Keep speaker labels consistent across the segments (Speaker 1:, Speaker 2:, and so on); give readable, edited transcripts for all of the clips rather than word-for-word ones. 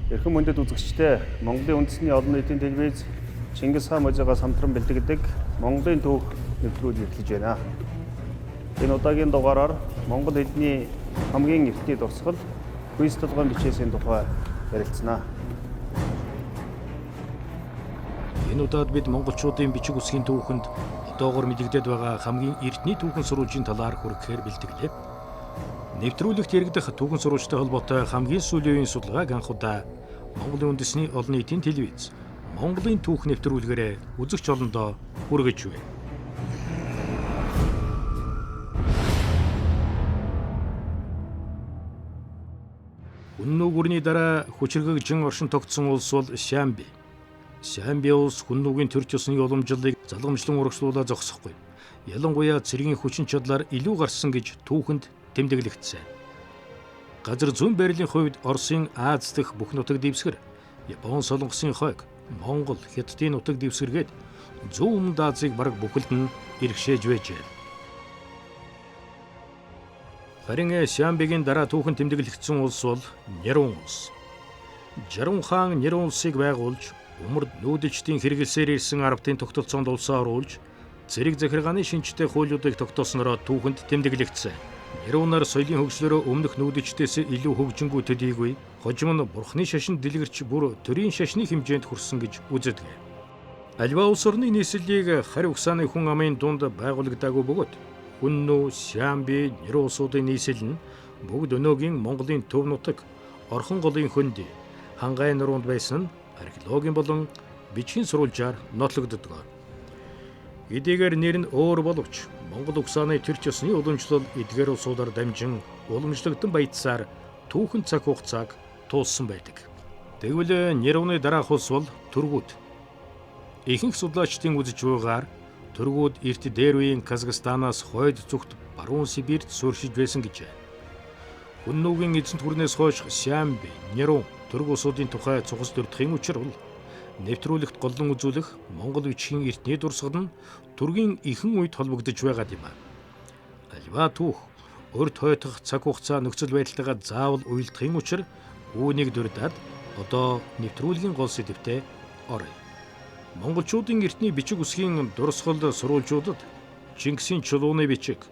Speaker 1: Эрхэм мөндөд үзэгчдээ Монголын үндэсний олон нийтийн телевиз Чингис хаан мужигаас хамтран бэлтгэдэг Монголын түүх нэвтрүүлэг эхэлж байна. Энэ удаагийн дугаараар монгол хэлний хамгийн эртний дурсгал хүйс толгойн бичээсийн тухай ярилцсанаа.
Speaker 2: Энэ удаад бид монголчуудын бичиг үсгийн түүхэнд одоогоор мэдэгдээд байгаа хамгийн эртний түүхэн сурвалжийн талаар хүргэхээр бэлтгэлээ. Нэвтрүүлэгт яригдах түүхэн сурвалжтай холбоотой хамгийн сүүлийн үеийн судалгааг анх удаа Монголын үндэсний олон нийтийн телевиз Монголын түүх нэвтрүүлгээрээ үзэгч олондоо хүргэж байна. Хүннүү гүрний дараа хүчирхэгжин оршин тогтсон улс бол Шамби. Шамби улс хүннүүгийн төр ёсны уламжлалыг залгамжлан урагшлуулаа зогсохгүй. Ялангуяа цэргийн хүчин чадлаар илүү гарсан гэж түүхэнд тэмдэглэгдсэн. Газар зүүн байрлалын хувьд Оросын Аз дэх бүх нутаг дэвсгэр, Япон солонгосын хойг, Монгол, Хятадын нутаг дэвсгэргээд зүүн өмнөд Азийг бараг бүхэлд нь иргэшээж байжээ. Харин Шамбигийн дараа түүхэн тэмдэглэгдсэн улс бол Нярун улс. Жарун хаан Нярун улсыг байгуулж, умард нүүдэлчдийн хэрэгэлсээр ирсэн арабтын тогтолцоонд улсаа оруулж, зэрэг захиргааны шинжтэй хуулиудыг тогтооснороо түүхэнд тэмдэглэгдсэн. Нярунаар соёлын хөгжлөөрөө өмнөх нүүдэлчдээс илүү хөгжингүй төдийгүй, хожим нь бурхны шашинд дэлгэрч бүр төрийн шашны хэмжээнд хүрсэн гэж үздэг. Аливаа улс орны нийслэлийг харь угсааны хүн амын дунд байгуулагдаагүй бөгөөд Хүннүү, Шамби, Нярун улсуудын нийслэл нь бүгд өнөөгийн Монголын төв нутаг, Орхон голын хөндөй, Хангай нуруунд байсан археологийн болон бичгийн сурвалжаар нотлогддог. Эдгээр нэр нь өөр боловч Монгол угсааны төр ёсны уламжлал эдгээр улсуудаар дамжин уламжлагдсан баяцсаар түүхэн цаг хугацааг туулсан байдаг. Тэгвэл Няруны дараах улс бол Тургууд. Ихэнх судлаачдын үзэж байгаагаар Тургууд эрт дээр үеийн Казахстанаас хойд зүгт баруун Сибирьд сууршиж байсан гэж. Хүннүүгийн эзэнт гүрнээс хойш Шамби, Нярун, Тург улсуудын тухай цухас дурдахын учир бол нэвтрүүлэгт голлон үзүүлэх Монгол бичгийн эртний дурсгал нь Тургийн ихэнх үед холбогдож байгаа юм. Аливаа түүх урд хойтох цаг хугацаа нөхцөл байдалтайгаа заавал уялдахын учир үүнийг дурдаад одоо нэвтрүүлгийн гол сэдвтэ оръё. Монголчуудын эртний бичиг үсгийн дурсгал сурвалжуудад Чингисийн чулууны бичиг,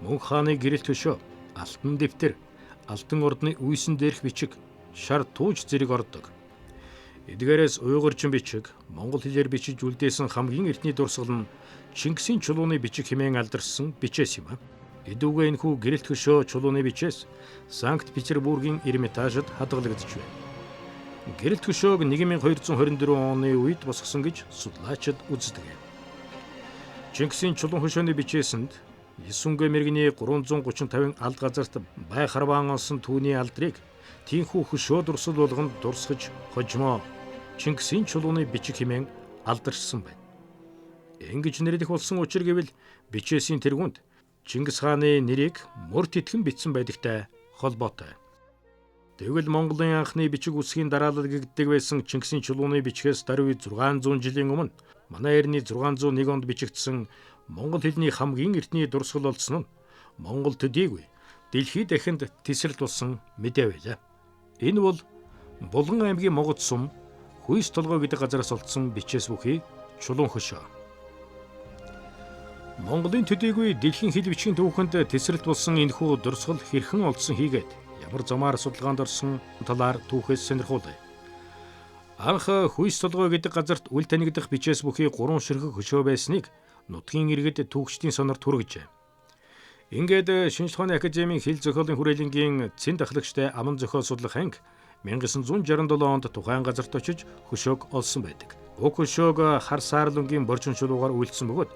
Speaker 2: Мөнх хааны гэрэлт хөшөө, алтан дэвтэр, алтан ордны үйсэн дээрх бичиг, шар тууж зэрэг ордог. Эдгээрээс уйгурчин бичиг, монгол хэлээр бичиж үлдээсэн хамгийн эртний дурсгал нь Чингисийн чулууны бичиг хэмээн алдарсан бичээс юм. Эдүүгээ энэхүү гэрэлт хөшөө чулууны бичээс Санкт Петербургийн Эрмитажид хадгалагдж байна. Гэрэлт хөшөөг 1224 оны үед босгосон гэж судлаачид үздэг. Чингисийн чулуун хөшөөний бичээсэнд Есүнгэ мэргэний 335 алд газарт бай харваан онсон түүний алдрыг тийхүү хөшөө дурсал болгонд дурсгаж хожимо Чингисийн чулууны бичиг хэмээн алдаршсан байна. Ингэж нэрлэх болсон учир гэвэл бичээсийн тэргуунд Чингис хааны нэрийг мөр тэтгэн бичсэн байдагтай холбоотой. Тэгвэл Монголын анхны бичиг үсгийн дараалал гэгддэг байсан Чингисийн чулууны бичгээс даруй 600 жилийн өмнө манай эртний 601 онд бичигдсэн монгол хэлний хамгийн эртний дурсгал олдсон нь Монгол төдийгүй дэлхийд дахинд тесрэлт болсон мэдээ байлаа. Энэ бол Булган аймгийн Могод сум Хүйс толгой гэдэг газараас олдсон бичээс бүхий чулуун хөшөө. Монголын төдийгүй дэлхийн хэл бичгийн түүхэнд тесрэлт болсон энэхүү дурсгал хэрхэн олдсон хийгээд ямар замаар судалгаанд орсон талаар түүхээс сонирхуулъя. Анх Хүйс толгой гэдэг газарт үл танигдах бичээс бүхий 3 ширхэг хөшөө байсныг нутгийн иргэд түүхчдийн сонорт хүргэжээ. Ингээд Шинжлэх ухааны академийн хэл зохиолын хүрээлэнгийн цэн дахлагчтай аман зохиол судлах анги 1967 онд тухайн газарт очиж хөшөөг олсон байдаг. Уг хөшөөг хар саарлангийн боржин чулуугаар үйлдсэн бөгөөд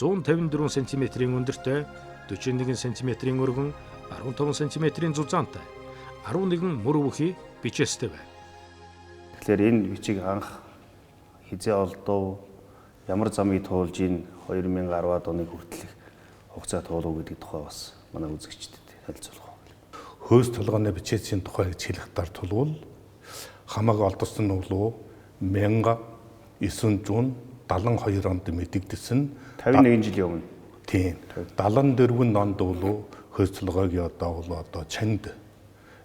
Speaker 2: 154 см-ийн өндөртэй, 41 см-ийн өргөн, 15 см-ийн зузаантай, 11 мөр бүхий бичээстэй байна.
Speaker 1: Тэгэхээр энэ бичиг анх хизээ олдов, ямар замыг туулж энэ 2010-ад оны хүртэлх хугацаа туулав гэдэг тухай бас манай үзэгчдэд танилцуулах байна.
Speaker 3: Хүйс толгойн бичээсийн тухай гэж хэлэх тулвал хамааг олдсон нь бол 1972 онд мэдэгдсэн
Speaker 1: 51 жилийн өмнө.
Speaker 3: Тийм. 74 онд бол хүйс толгойг одоо чанд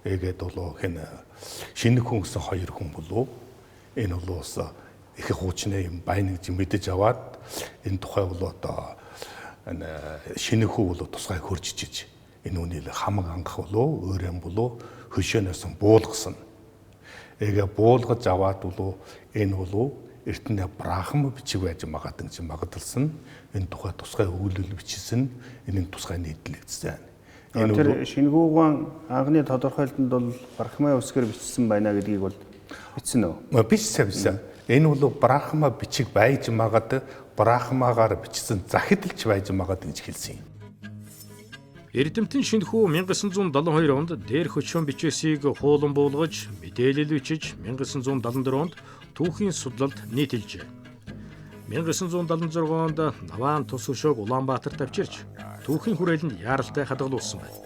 Speaker 3: Эгээд болоо хэн шинэ хүн гэсэн хоёр хүн болов. Энэ бол бас их хуучны юм байна гэж мэдэж аваад энэ тухай бол одоо шинэ хүү бол тусгай хөржиж энэ үнийг хамаг ангах болов өөрөө болов хөшөөнөөс буулгасан. Эгээ буулгаж аваад болов энэ болов эртний брахма бичиг байж магадгүй гэж магадalsan энэ тухай тусгай өгүүлэл бичсэн энэ тусгай нийтлэгдсэн.
Speaker 1: Тэр шингүүгэн анхны тодорхойлолтод бол брахма үсгээр бичсэн байна гэдгийг бол бичсэн үү?
Speaker 3: Бичсэн. Энэ бол брахма бичиг байж магад брахмагаар бичсэн захидалч байж магад гэж хэлсэн юм.
Speaker 2: Эрдэмтэн Шинэхүү 1972 онд дээр хөчөөн бичээсийг хуулан буулгаж, мэдээлэл бичиж 1974 онд түүхийн судлалд нийтэлжээ. 1976 онд Наваан тус өшөөг Улаанбаатарт авчирч түүхийн хүрээлэнд яаралтай хадгалуулсан байна.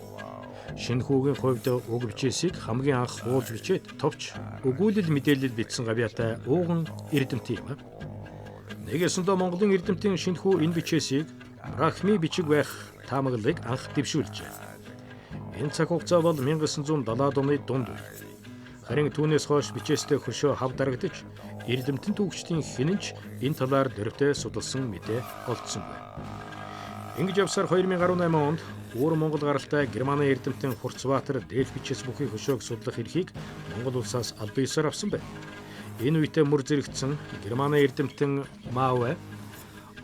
Speaker 2: Шинэхүүгийн хувьд уг бичээсийг хамгийн анх хуулж бичээд товч өгүүлэл мэдээлэл бичсэн гавьяатай ууган эрдэмтэн юм. Нэгэсэндээ Монголын эрдэмтэн Шинэхүү энэ бичээсийг брахми бичиг байх таамаглалыг анх дэвшүүлжээ. Энэ цаг хугацаа бол 1970-аад оны дунд үе. Харин түүнээс хойш бичээстэй хөшөө хав дарагдаж, эрдэмтэн түүхчдийн хинэнч энэ талаар дөрвтэй судалсан мэдээ олдсон байна. Ингэж явсаар 2018 онд Уур Монгол гаралтай Германы эрдэмтэн Хурцбаатар дээлх бичээс бүхий хөшөөг судлах эрхийг Монгол улсаас албан ёсоор авсан байна. Энэ үедээ мөр зэрэгцсэн Германы эрдэмтэн Мауэ,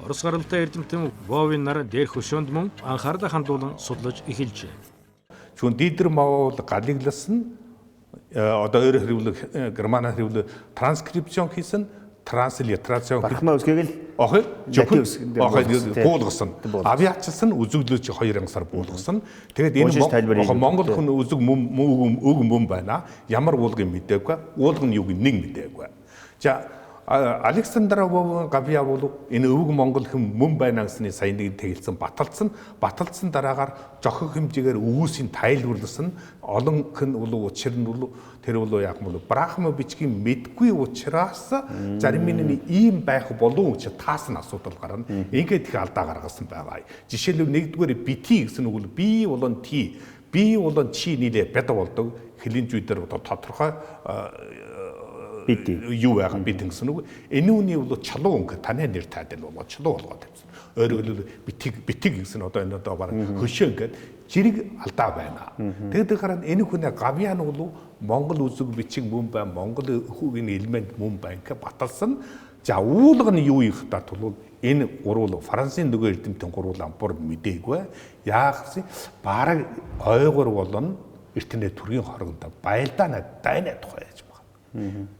Speaker 2: Орос гаралтай эрдэмтэн Вовын нар дээрх хөшөөнд мөн анхаарлаа хандуулан судлаж эхэлжээ.
Speaker 3: Чүн Дидер Мау бол галигласан одоо өөрөөр хэлбэл германаар хэлбэл транскрипшн хийсэн, транслитерацийн
Speaker 1: брахма үсгийг л
Speaker 3: буулгасан. Авиачилсан үзэгдлөөч 2 сар буулгасан. Тэгээд энэ Монгол хүн үзэг мөн байна. Ямар уулгын мэдээгүй, уулгын юуг нэг мэдээгүй. За Александр Вовын гавьяа бол энэ өвөг Монгол хүн мөн байна гэсний сайн нэг тэгэлсэн баталсан дараагаар жохих хэмжээгээр өвөөсийн тайлбарласан олон хүн бол учир нь бол тэр бол яг нь брахма бичгийн мэдгүй учраас зарим нь ийм байх болов гэж таасан асуудал гарна. Ингээд их алдаа гаргасан байгаа. Жишээлбэл нэгдүгээр бити гэсэн үг бол би болон ти, би болон чи нийлээ бяд болдог. Хэлэнж үедэр тодорхой юу яахан бид гэсэн үг. Энэ үний бол чалуу өнгө таны нэр тайдал болоо чалуу болгоод байсан. Өөрөөр хэлбэл битэг гэсэн одоо энэ одоо баг хөшөө ингээд жирэг алдаа байна. Тэгэд хараад энэ хүн гавьяа нь бол Монгол үзэг бичиг мөн бай, Монгол хүүгийн элемент мөн бай гэх баталсан. За уулга нь юу их дат бол энэ гурвал Францын нөгөө эрдэмтэн гурвал ампур мэдээгүй. Яагсан бараг ойгоор болон эртний төргийн хорогдоо байлдаана дайна тухай яаж.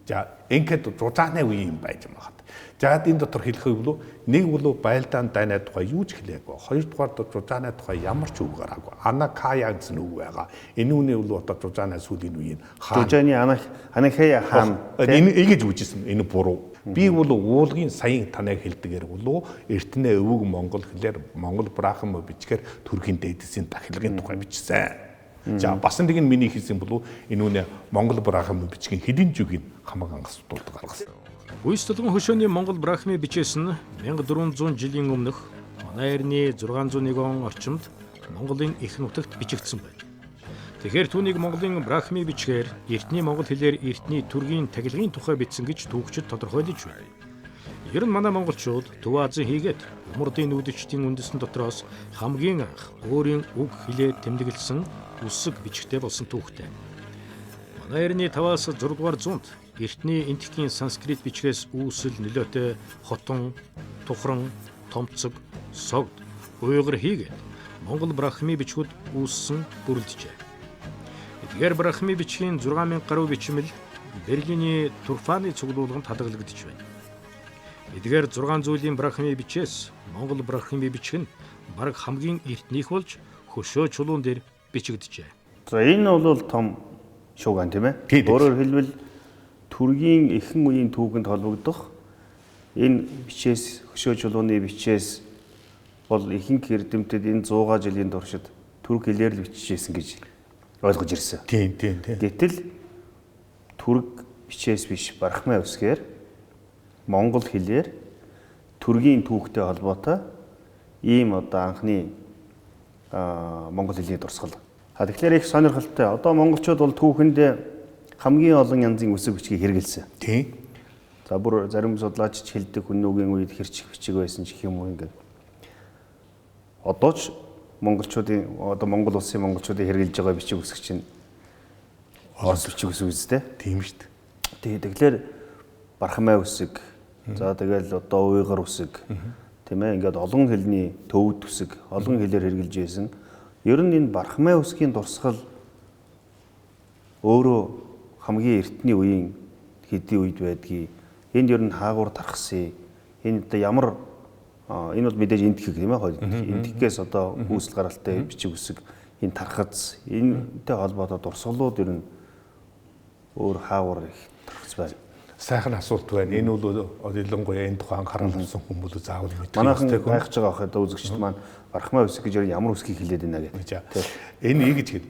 Speaker 3: За ингээд жужааны үе юм байж магад. За энэ дотор хэлэх юм нэг бол байлдаан дайны тухай юу ч хэлээгүй. Хоёрдугаар жужааны тухай ямар ч үг гараагүй. Анакая гэсэн үг байгаа. Энэ үний бол одоо жужааны сүүлийн үеийн хаан.
Speaker 1: Жужааны Анакая хаан.
Speaker 3: Энэ ингэж үжижсэн. Энэ буруу. Би бол уулгын саяын таныг хэлдгээр бол эртний өвөг монгол хэлээр монгол брахма бичгээр төрхийн дээдсийн дахилгын тухай бичсэн. За бас нэг нь миний хэлсэн бол энэ үнэ Монгол брахми бичгийн хэдийн зүгийг хамаг ангас дуулдаг гаргасан.
Speaker 2: Үйс толгон хөшөөний Монгол брахми бичээс нь 1400 жилийн өмнөх манай эртний 601 он орчимд Монголын их нутагт бичигдсэн байна. Тэгэхээр түүнийг Монголын брахми бичгээр эртний монгол хэлээр эртний төргийн тахилгын тухай бичсэн гэж түүхчид тодорхойлж байна. Ер нь манай монголчууд Төв Азийн хийгээд умардын нүүдэлчдийн үндэстэн дотроос хамгийн анх өөрийн үг хэлээр тэмдэглэсэн үсэг бичгтэй болсон түүхтэй. Манай эртний 5-аас 6 дугаар зуунд эртний энтхийн санскрит бичгээс үүсэл нөлөөтэй хотон, тухран, томцог, согд, уйгар хийгээд монгол брахми бичгүүд үүссэн бүрэлдэжээ. Эдгээр брахми бичгийн 6000 гаруй бичмэл Берлиний Турфаны цуглуулганд хадгалагдж байна. Эдгээр 6 зүйлийн брахми бичээс монгол брахми бичг нь бараг хамгийн эртнийх болж хөшөө чулуун дээр бичигдэжээ.
Speaker 1: За энэ бол том шууган тийм ээ. Өөрөөр хэлбэл төргийн эхэн үеийн түүхэнд холбогдох энэ бичээс хөшөө чулууны бичээс бол ихэнх эрдэмтэд энэ 100 жилийн туршид түрк хэлээр л бичижсэн гэж ойлгож ирсэн.
Speaker 3: Тийм.
Speaker 1: Гэтэл түрк бичээс биш брахма үсгээр монгол хэлээр төргийн түүхтэй холбоотой ийм одоо анхны монгол хэлний дурсгал Тэгэхээр их сонирхолтой. Одоо монголчууд бол түүхэнд хамгийн олон янзын үсэг бичгийг хэрэгэлсэн.
Speaker 3: Тийм.
Speaker 1: За бүр зарим судлаачид хэлдэг хүннүүгийн үед хэрчих бичиг байсан ч гэх юм уу ингээд. Одоо ч Монгол улсын монголчуудын хэрэгжилж байгаа бичиг үсэг чинь орос бичиг үсэг үстэй.
Speaker 3: Тийм шүү дээ.
Speaker 1: Тэгэхээр бархмай үсэг. За тэгэл одоо уйгар үсэг. Тийм ээ ингээд олон хэлний төвд үсэг, олон хэлээр хэрэгжилж байсан. Ер нь энэ бархмай үсгийн дурсгал өөрөө хамгийн эртний үеийн хэдий үед байдгийг энд ер нь хаагуур тархсан. Энэ одоо ямар энэ бол мэдээж энтхэг тийм ээ. Энтхгээс одоо үүсэл гаралтай бичиг үсэг, энэ тархац, энэтэй холбоотой дурсгалууд ер нь өөр хаагуур их тархац байна.
Speaker 3: Сайхан асуулт байна. Энэ бол ялангуяа энэ тухайн анхааралсан хүмүүс заавал мэдэх.
Speaker 1: Манайхан гайхаж байгаа хаа үзэгчд маань бархмай үсэг гэж ямар үсгийг хэлээд байна гэж.
Speaker 3: Энэ ингэж хэл.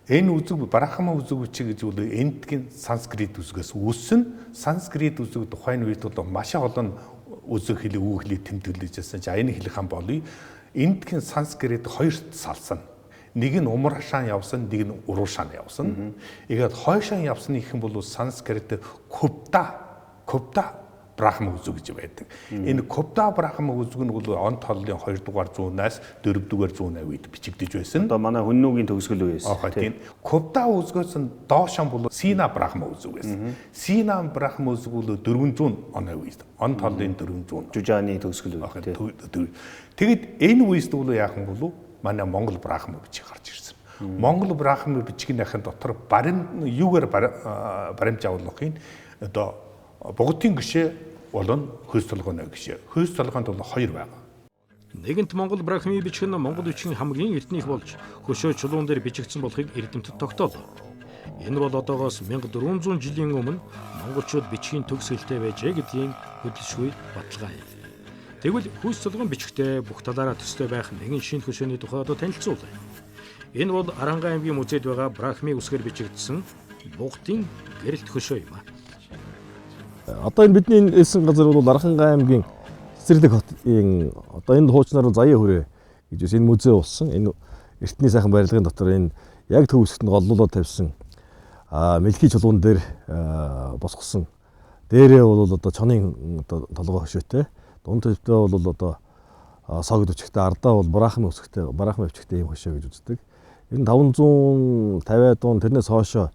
Speaker 3: Энэ үсэг бархмай үсэг гэж бол энтгийн санскрит үсгээс үүссэн. Санскрит үсэг тухайн үед бол маш олон үсэг хэлийг үг хэлийг тэмдэглэж байсан. За энэ хэлэх хам болъё. Энтгийн санскрит хоёрт салсан. Нэг нь умар хашаан явсан, нэг нь уруу шаан явсан. Тэгээд хойшаан явсны их юм бол санскрит купта брахма үсэг гэж байдаг. Энэ купта брахма үсэг нь бол он тооллын 2 дугаар зуунаас 4 дугаар зуунаа үед бичигдэж байсан.
Speaker 1: Одоо манай хүннүүгийн төгсгөл үеэс.
Speaker 3: Тийм. Купта үсгээс нь доошон бол Сина брахма үсэг байсан. Сина брахма үсэг бол 400 оны үед. Он тооллын 400.
Speaker 1: Жужааны төгсгөл үе.
Speaker 3: Тэгэд энэ үеэс бол яахан болов? Манай Монгол брахма бичиг гарч ирсэн. Монгол брахма бичгийнхээ дотор юугаар баримж авуулгын одоо богдын гişэ болон хөөс толгойн гişэ. Хөөс толгойд бол 2 байгаа.
Speaker 2: Нэгэнт Монгол брахми бичиг нь монгол бичгийн хамгийн эртнийх болж хөшөө чулуун дээр бичигдсэн болохыг эрдэмтэд тогтоолоо. Энэ бол одоогоос 1400 жилийн өмнө монголчууд бичгийн төгсгөлтэй байжээ гэдгийн хөдөлшгүй баталгаа юм. Тэгвэл хөөс толгойн бичгтээ бүх талаараа төстэй байх нэгэн шинэ хөшөөний тухай одоо танилцуулъя. Энэ бол Аранга аймгийн музейд байгаа брахми үсгээр бичигдсэн бугтын гэрэлт хөшөө юм.
Speaker 4: Одоо энэ бидний ирсэн газар бол Аранга аймгийн Цэцэрлэг хотын одоо энэ хуучнаар Заяа хүрээ гэж энэ музей болсон. Энэ эртний сайхан барилгын дотор энэ яг төв хэсэгт голлуулаад тавьсан мэлхий чулуун дээр босгосон. Дээрээ бол одоо чонын одоо толгой хөшөөтэй. Дунд төвтэй бол одоо согд өчгтэй, ардаа бол барахмын үсгтэй, барахмын өвчгтэй юм хөшөө гэж үздэг. Энэ 550-аад он тэрнээс хоошоо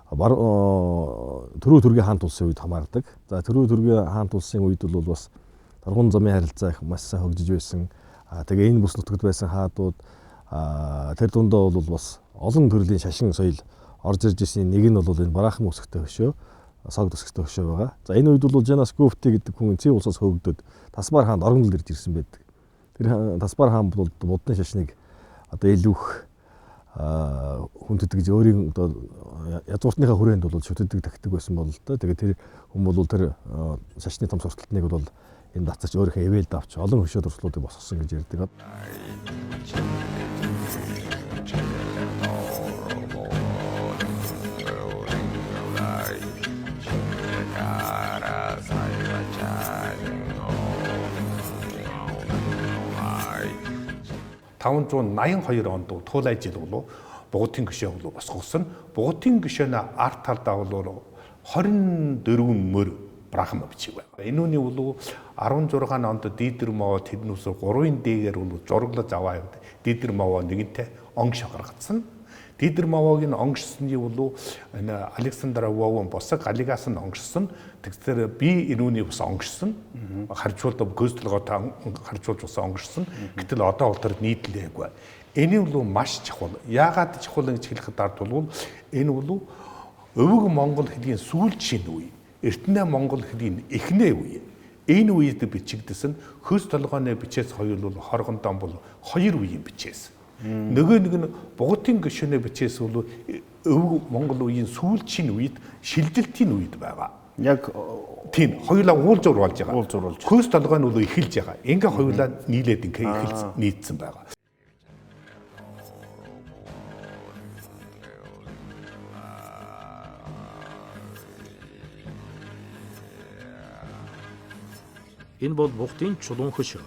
Speaker 4: Төрөө төргийн хаант улсын үед хамаардаг. За Төрөө төргийн хаант улсын үед бол бас Торгон замын харилцаа их маш сайн хөгжиж байсан. Тэгээ энэ бүс нутагт байсан хаадууд тэр дундаа бол бас олон төрлийн шашин соёл орж ирж ирсэн. Нэг нь бол энэ барахмын үсгтэй хөшөө, согд үсгтэй хөшөө байгаа. За энэ үед бол Жанас Гүфти гэдэг хүн Цэв улсаас хөөгдөд Тасмаар хаанд оргонол ирж ирсэн байдаг. Тэр Тасмаар хаан бол будны шашныг одоо илүүх хүндэд гэж өөрийн одоо язгууртныхаа хүрээнд бол шүтдэг тагтдаг байсан бол л да. Тэгээ тэр хүн бол тэр шашны том сурталтныг бол энэ дацаач өөрийнхөө эвэлд авч олон хөшөө дурслуудыг босгосон гэж ярьдаг.
Speaker 3: (582 онд туулай жил болов Бугутын гişэ болов босгосон. Бугутын гişэний арт талдаа бол 24 мөр брахма бичиг байна. Энүүний бол 16 онд Дийдэр Мовоо тэднээс 3-ын дээгэр бол зураглаж аваа явд. Дийдэр Мовоо нэгэнтээ онгш гаргацсан. Дийдэр Мовоогийн онгшсны бол энэ Александр Вовон босог Алигаас нь онгшсон. Тэгэхээр би энүүний бас онгшсон. Харьцуулбал гүйцэтгэлгөөтэй харьцуулж бас онгшсон. Гэтэл одоо бол тэр нийтлээгүй. Энэ бол маш чухал. Яагаад чухал гэж хэлэхэд ард бол энэ бол өвөг монгол хэлний сүүлчийн үе. Эртнээ монгол хэлний эхнээ үе. Энэ үед бичигдсэн хөөс толгойн бичээс хоёул бол хоргондоо бол 2 үеийн бичээс. Нөгөө нэг нь Бугутын гişэний бичээс бол өвөг монгол үеийн сүүлчийн үед шилжилтийн үед байгаа.
Speaker 1: Яг
Speaker 3: тийм хоёулаа уулзуур болж байгаа.
Speaker 1: Уулзууруулж.
Speaker 3: Хөөс толгой нь бол эхэлж байгаа. Ингээ хоёулаа нийлээд ингээ эхэлж нийцсэн байгаа.
Speaker 2: Энэ бол бугтын чулуун хөшөө.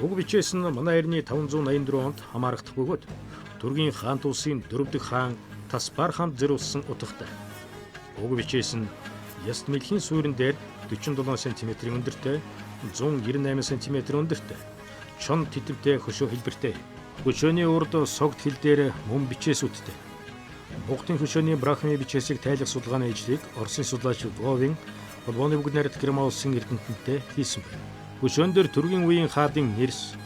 Speaker 2: Уг бичээс нь манай эртний 584 онд хамаарагдах бөгөөд Түргийн хаан тулсын 4 дахь хаан Таспар хаанд зориулсан утгатай. Уг бичээс нь яст мэлхийн суурин дээр 47 см өндөртэй, 198 см өндөртэй, чон титэмтэй хөшөө хэлбэртэй. Хөшөөний урд согд хил дээр мөн бичээсүүдтэй. Богдын хөшөөний брахми бичээсийг тайлах судалгааны ажлыг Оросын судлаач Вовин холбооны бүгд найрамд Герман улсын эрдэмтэнтэй хийсэн байна. Хөшөөн дээр түргийн үеийн хаадын нэрс,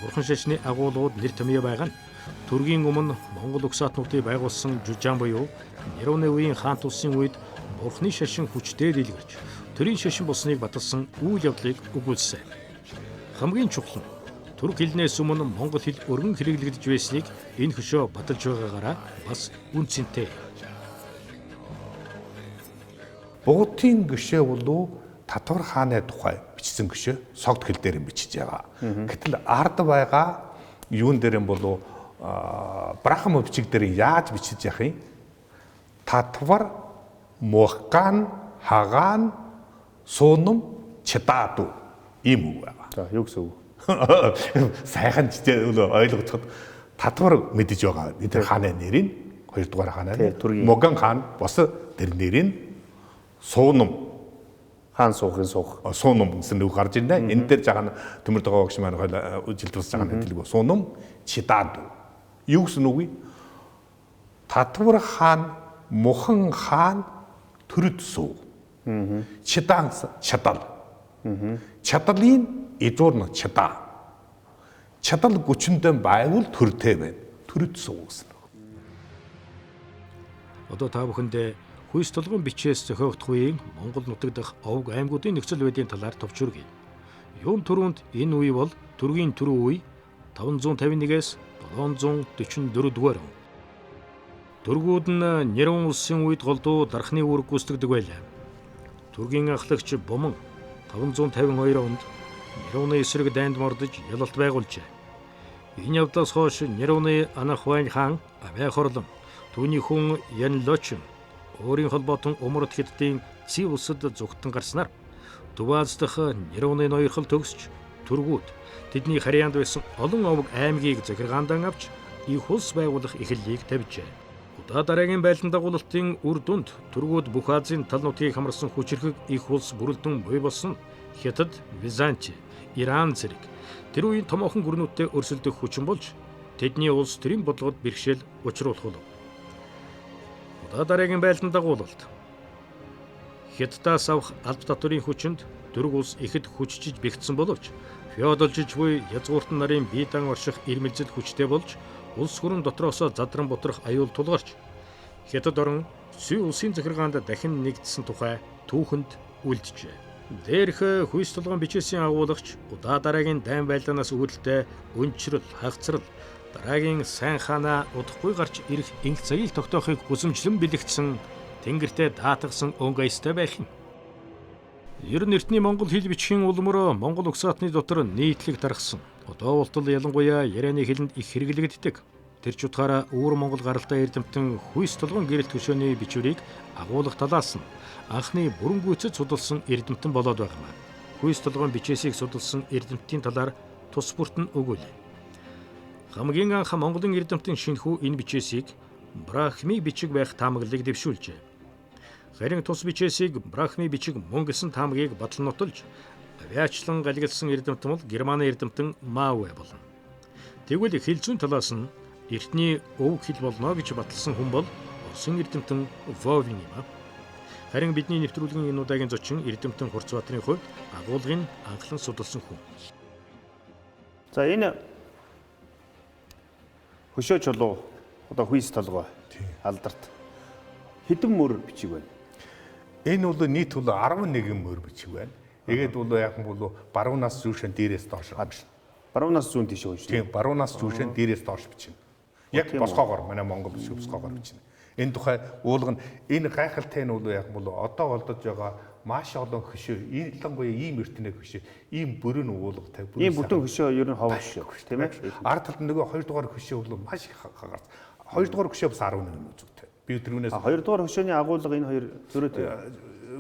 Speaker 2: бурхан шашны агуулгууд нэр томьёо байгаа нь түргийн өмнө Монгол угсаатнуудыг байгуулсан Жужаан буюу Нерууны үеийн хаан тулсын үед бурхны шашин хүчтэй дэлгэрч төрийн шашин болсныг баталсан үйл явдлыг өгүүлсэн. Хамгийн чухал нь түрк хэлнээс өмнө монгол хэл өргөн хэрэглэгдэж байсныг энэ хөшөө баталж байгаагаараа бас үнцэнтэй.
Speaker 3: Богдын гişээ болов Татвар хааны тухай бичсэн гişээ согд хэл дээр бичиж байгаа. Гэтэл ард байгаа юун дээр юм болов брахма бичиг дээр яаж бичиж яах юм? Татвар мохган хагаан суунам чидааду ийм үг байгаа.
Speaker 1: За юу гэсэн үг?
Speaker 3: Сайхан ойлгоцоход татвар мэдэж байгаа. Тэр хааны нэрийг хоёрдугаар хааны Моган хаан бос тэр нэрийг суунам
Speaker 1: Хаан суухын суух.
Speaker 3: Суунам гэсэн үг гарч ирнэ. Энэ дээр жагаан төмөр дөгөө багш маань жилтвс жагаан хэлдэг. Суунам чидааду. Юу гэсэн үг вэ? Татвар хаан Мохан хаан төрөд суу. Чидаан чадал. Чадлын эзүүр нь чадаа. Чадал гүчэндээ байвал төртэй байна. Төрөд суу гэсэн.
Speaker 2: Одоо та бүхэндээ хүйс толгойн бичээс зохиогдох үеийн Монгол нутаг дахь овг аймагуудын нөхцөл байдлын талаар товчургий. Юун түрүүнд энэ үе бол түргийн түрүү үе 551-ээс 744 дугаар. Түргүүд нь Нерун улсын үед голдуу дархны үүрэг гүйцэтгэдэг байлаа. Түргийн ахлагч Бомон 552 онд Неруны эсрэг дайнд мордож ялалт байгуулжээ. Энэ явдлаас хойш Неруны Анахвайн хаан Авай хорлон, түүний хүн Ян Лочин өөрийн холбоотон Умард хэддийн Ци улсад зүгтэн гарснаар Дуваз дахь Неруны ноёрхол төгсч түргүүд тэдний харьяанд байсан олон овг аймгийг захиргаандан авч их улс байгуулах эхлэлийг тавьжээ. Удаа дараагийн байлдан дагуулалтын үр дүнд түргүүд бүх Азийн тал нутгийг хамарсан хүчирхэг их улс бүрэлдэн буй болсон Хятад, Византи, Иран зэрэг тэр үеийн томоохон гүрнүүдтэй өрсөлдөх хүчин болж тэдний улс төрийн бодлогод бэрхшээл учруулах болов. Удаа дараагийн байлдан дагуулалт Хятадаас авах алб татврын хүчинд түрэг улс ихэд хүчжиж бэгдсэн боловч феодалжиж буй язгууртан нарын бие дан орших ирмэлзэл хүчтэй болж улс хүрэн дотроосоо задран бутрах аюул тулгарч Хятад орон Цүй улсын захиргаанд дахин нэгдсэн тухай түүхэнд үлджээ. Дээрх хүйс толгойн бичээсийн агуулгач удаа дараагийн дайн байлдаанаас үүдэлтэй өнчрөл, хагцрал дараагийн сайн хаанаа удахгүй гарч ирэх инх цагийг тогтоохыг хүсэмжлэн бэлэгдсэн тэнгэртэй даатгсан өнгөйстэй байх юм. Ер нь эртний монгол хэл бичгийн улмөр монгол угсаатны дотор нийтлэг даргасан. Одоо болтол ялангуяа ярианы хэлэнд их хэрэглэгддэг. Тэр ч утгаараа өвөр монгол гаралтай эрдэмтэн хүйс толгойн гэрэлт хөшөөний бичвэрийг агуулга талаас нь анхны бүрэн гүйцэд судалсан эрдэмтэн болоод байна. Хүйс толгойн бичээсийг судалсан эрдэмтдийн талаар тус бүрт нь өгүүлээ. Хамгийн анх Монголын эрдэмтэн шинэхүү энэ бичээсийг брахми бичиг байх таамаглалыг дэвшүүлжээ. Харин тус бичээсийг брахми бичиг мөн гэсэн таамагийг батлан нотолж авиачлан галгалсан эрдэмтэн бол Германы эрдэмтэн Мауэ болно. Тэгвэл хэл зүйн талаас нь эртний өвг хэл болно гэж баталсан хүн бол Оросын эрдэмтэн Вовин юм. Харин бидний нэвтрүүлгийн энэ удаагийн зочин эрдэмтэн Хурцбаатарын хувьд агуулгын анхлан судалсан хүн.
Speaker 1: За энэ хөшөө чулуу одоо хүйс толгой алдарт хэдэн мөр бичиг байна?
Speaker 3: Энэ бол нийт бол 11 мөр бичиг байна. Тэгээд бол яг нь бол баруунаас зүүшэн дээрээс доош гэж.
Speaker 1: Баруунаас зүүн тийш гэж.
Speaker 3: Тийм, баруунаас зүүшэн дээрээс доош бичнэ. Яг босгоогоор манай Монгол биш босгоогоор бичнэ. Энэ тухай уулга нь энэ гайхалтай нь бол яг бол одоо болдож байгаа маш олон хөшөө, ялангуяа ийм эртнээ хөшөө, ийм бүрэн уулгатай.
Speaker 1: Ийм бүтэн хөшөө ер нь хов хөшөө тийм ээ.
Speaker 3: Ард талд нөгөө 2 дугаар хөшөө бол маш их хагарц. 2 дугаар хөшөө бас 11 үзэгтэй. Би тэрнээс
Speaker 1: 2 дугаар хөшөөний агуулга энэ хоёр зөрөөтэй.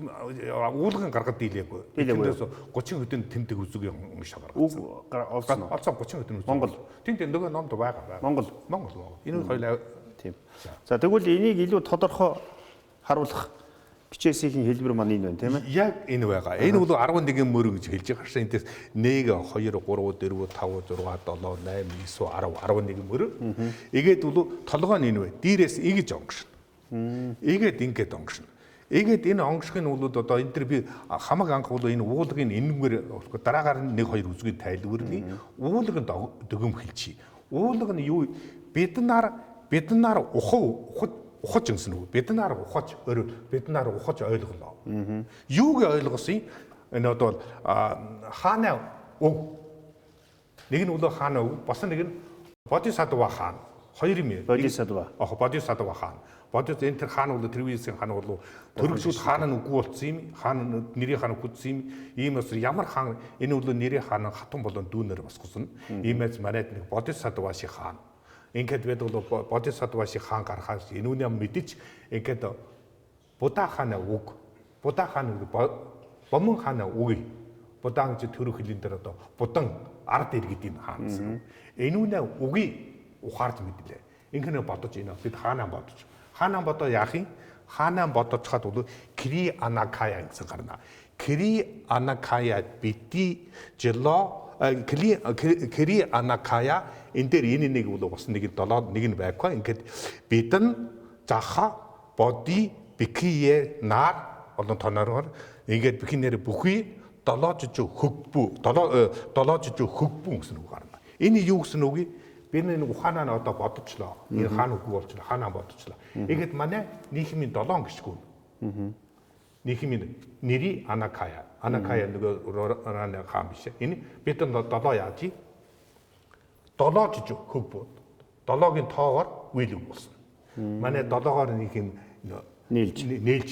Speaker 3: уулган гаргад дийлээгүй. Тэндээс 30 хэдэн тэмдэг үзүүгийн уншаа гаргасан.
Speaker 1: Олсон.
Speaker 3: Олсон 30 хэдэн үзүүг.
Speaker 1: Монгол.
Speaker 3: Тэнд нөгөө номд байгаа.
Speaker 1: Монгол.
Speaker 3: Энэ хоёлаа
Speaker 1: тийм. За тэгвэл энийг илүү тодорхой харуулах бичээсийн хэлбэр маань энэ байна тийм ээ.
Speaker 3: Яг энэ байгаа. Энэ бол 11 мөр гэж хэлж байгаа шээ. Эндээс 1 2 3 4 5 6 7 8 9 10 11 мөр. Эгээд бол толгой нь энэ вэ. Дээрээс игэж онгошно. Эгээд ингээд онгошно. Эгээд энэ онгошхын бол одоо энэ төр би хамаг анх бол энэ уулгын энэгээр дараагаар нь 1 2 үзгийн тайлбарны уулгын дөгөмхөлчий. Уулга нь юу бид нар ухаж ингэсэн үү? Бид нар ухаж ойлголоо. Юуг ойлгосон? Энэ одоо хаана өг. Нэг нь бол хаана өг, бас нэг нь Бодисатва хаан. Хоёр юм.
Speaker 1: Бодисатва.
Speaker 3: Бодисатва хаан. Бодис энэ хаан бол Тэрвисийн хаан бол төрөгчүүд хаан нь үгүй болсон юм. Хаан нэрийн хаан хүдсэн юм. Иймээс ямар хаан энэ бол нэрийн хаан хатан болон дүүнээр босгосон. Иймээс манайд нэг Бодисатваши хаан. Ингээд бид бол Бодисатваши хаан гарахаас энүүний мэдэж ингээд Будаа хаана үг. Будаа хаан Бомон хаана үг. Будаан гэж төрөх хэлэн дээр одоо Будан ард иргэд юм хаан гэсэн. Энүүнээ үгийг ухаарч мэдлээ. Ингээд бодож байна. Бид хаанаа бодож. Хаанаа бодоо яах юм? Хаанаа бодож хаад бол Кри Анакая гэсэн гарна. Кри Анакая бити жило Кри Анакая энэ дээр энэ нэг бол бас нэг 7 нэг нь байхгүй. Ингээд бидэн заха боди бикие нар олон тоноор ингээд бикинээр бүхий 7 жижиг хөгбүү 7 жижиг хөгбүү гэсэн үг гарна. Энэ юу гэсэн үг вэ? Би нэг ухаанаа нь одоо бодчихлоо. Энэ хаан үгүй болчихлоо. Хаанаа бодчихлоо. Ингээд манай нийгмийн 7 гიშгүүн. Нийгмийн нэри Анакая. Анакая нөгөө Рана хаан биш. Энэ бидэн 7 яаж ий? 7 жижиг хөгбүү. 7-гийн тоогоор үйл болсон. Манай 7-оор нэг юм нээлж.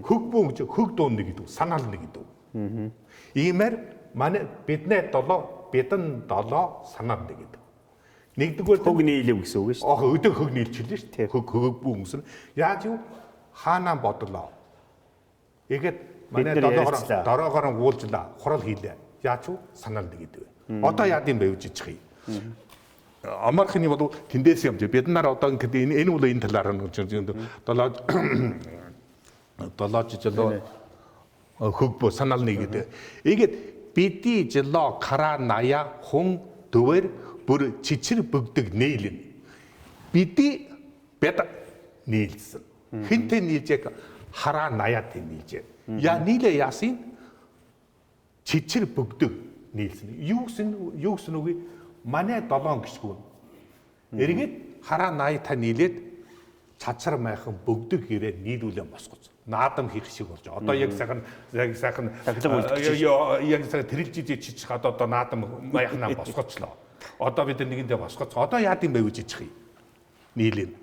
Speaker 3: Хөгбүү гэж хөг дуун нэг гэдэг. Санаал нэг гэдэг. Иймэр манай биднээ 7 бидэн 7 санаал нэг гэдэг. Нэгдүгээр
Speaker 1: хөг нийлэв гэсэн үг шүү дээ.
Speaker 3: Өдөө хөг нийлчихлээ шүү дээ. Хөгбүү гэсэн. Яаж юу? Хаанаа бодлоо. Эгээд манай 7-оор уулзлаа. Хурал хийлээ. Яаж юу? Санаал нэг гэдэг. Одоо яад юм бэ үжиж чий. Амархны бол тэндээс юм. Бид нар одоо ингэ энэ бол энэ талаар нь 7 жижиг хөгбөө санаал нэг гэдэг. Эгээд бидний жило кара ная хүн дөөр бүр чичэр бөгдөг нээлэн. Бидний бед нийлсэн. Хинтээ нийлжээг хараа наяат нийлжээ. Я нийлээ яасын чичэр бөгдөг нийлсэн. Юу гэсэн үг вэ? Манай 7 гიშгүүн. Эргээд хараа наяатаа нийлээд цацар майхан бөгдөг ирээ нийлүүлэн босгоц. Наадам хийх шиг болж. Одоо яг сайхан яг сайхан тэрэлжиж чичих одоо наадам майхнаа босгоцлоо. Одоо бид нэгэндээ босгоц. Одоо яад юм бэ гэж чих юм. Нийлэн.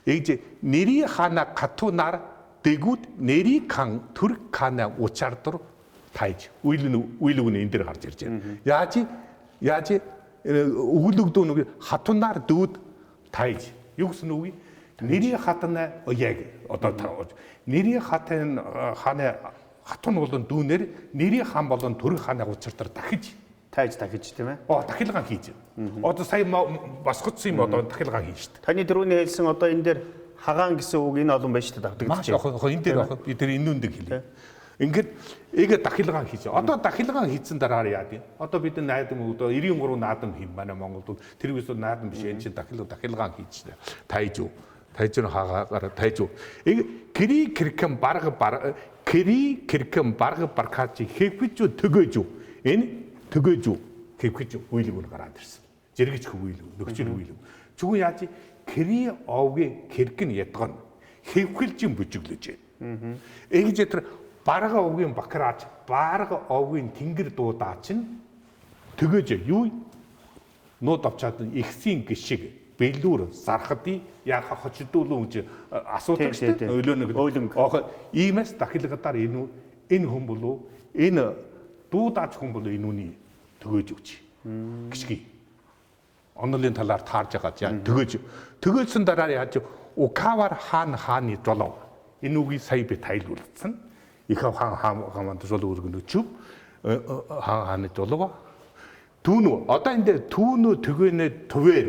Speaker 3: Ээж нэри хана катунар дэгүүд нэри кан түрк кана учардар тайж. Үйлүн энэ дээр гарч ирж байна. Яаж өгүүлэгдөө нэг хатунаар дүүд тайж. Юу гэсэн үг вэ? Нэри хатна яг одоо нэри хатан хатун болон дүүнэр нэри хаан болон төрөх хаанаа учиртар дахиж
Speaker 1: тийм ээ.
Speaker 3: Дахилгаан хийж. Одоо сая босгоцсон юм одоо дахилгаан хийж шүү дээ.
Speaker 1: Таны дөрөвний хэлсэн одоо энэ дээр хагаан гэсэн үг энэ олон байж та давдаг
Speaker 3: гэж байна. Энэ дээр би тэр энүүндэг хэлээ. Ингээд дахилгаан хийж. Одоо дахилгаан хийсэн дараа яа гэв. Одоо бид наадам одоо 93 наадам хийн манай Монголд тэр үс наадам биш энэ чинь дахилгаан хийж тайж. Тайжун хаагаараа тайжуу. Кри киркэн баргачи хэвчүү төгөөжүү. Энэ төгөөжүү хэвчүү үйлгүүр гараад ирсэн. Жиргэж хөвөйлөв, нөхчөр хөвөйлөв. Чүгэн яаж кри овгийн киркэн ядган хэвхэлжин бүжиглэж байна. Ингэж тэр барга овгийн бакраач, барга овгийн тэнгэр дуудаа чинь төгөөж юу? Нууд авчаад ихсийн гişиг бэлүүр сархадыг яг хочдуулуун гэж асуудаг шүү дээ. Өөлөнг. Иймээс дахилгадаар энэ хүн болов энэ дуудаач хүн болов энүүний төгөөж өгч. Гიშгий. Онолын талаар таарж байгаа төгөөж. Төгөөжсөн дараа яаж Укавар хааны жолоо. Энэ үгийг сая би тайлбарласан. их хааманд жол өргөнө чүв хааны жолоо түүн одоо энэ дээр түүн төгөнө төвээр